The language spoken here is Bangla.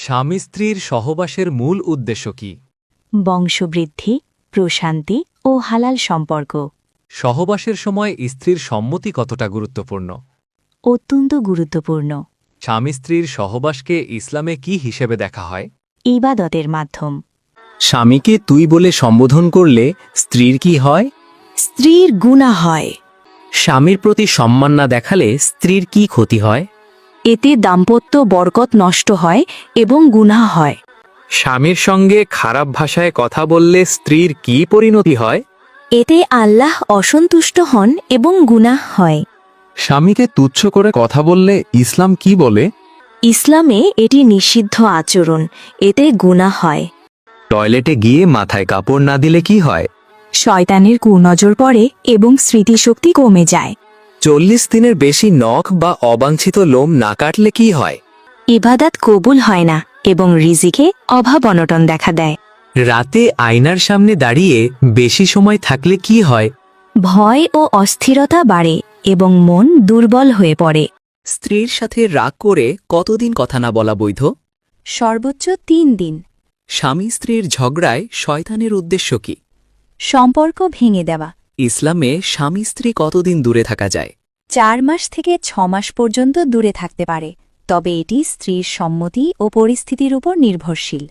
স্বামী স্ত্রীর সহবাসের মূল উদ্দেশ্য কি? বংশবৃদ্ধি, প্রশান্তি ও হালাল সম্পর্ক। সহবাসের সময় স্ত্রীর সম্মতি কতটা গুরুত্বপূর্ণ? অত্যন্ত গুরুত্বপূর্ণ। স্বামী স্ত্রীর সহবাসকে ইসলামে কি হিসেবে দেখা হয়? ইবাদতের মাধ্যম। স্বামীকে তুই বলে সম্বোধন করলে স্ত্রীর কি হয়? স্ত্রীর গুনাহ হয়। স্বামীর প্রতি সম্মান না দেখালে স্ত্রীর কি ক্ষতি হয়? এতে দাম্পত্য বরকত নষ্ট হয় এবং গুনাহ হয়। স্বামীর সঙ্গে খারাপ ভাষায় কথা বললে স্ত্রীর কি পরিণতি হয়? এতে আল্লাহ অসন্তুষ্ট হন এবং গুনাহ হয়। স্বামীকে তুচ্ছ করে কথা বললে ইসলাম কি বলে? ইসলামে এটি নিষিদ্ধ আচরণ, এতে গুনাহ হয়। টয়লেটে গিয়ে মাথায় কাপড় না দিলে কি হয়? শয়তানের কুনজর পড়ে এবং স্মৃতিশক্তি কমে যায়। 40 দিনের বেশি নখ বা অবাঞ্ছিত লোম না কাটলে কি হয়? ইবাদত কবুল হয় না এবং রিজিকে অভাব অনটন দেখা দেয়। রাতে আয়নার সামনে দাঁড়িয়ে বেশি সময় থাকলে কি হয়? ভয় ও অস্থিরতা বাড়ে এবং মন দুর্বল হয়ে পড়ে। স্ত্রীর সাথে রাগ করে কতদিন কথা না বলা বৈধ? সর্বোচ্চ 3 দিন। স্বামী স্ত্রীর ঝগড়ায় শয়তানের উদ্দেশ্য কি? সম্পর্ক ভেঙে দেওয়া। ইসলামে স্বামী স্ত্রী কতদিন দূরে থাকা যায়? 4 মাস থেকে 6 মাস পর্যন্ত দূরে থাকতে পারে, তবে এটি স্ত্রীর সম্মতি ও পরিস্থিতির উপর নির্ভরশীল।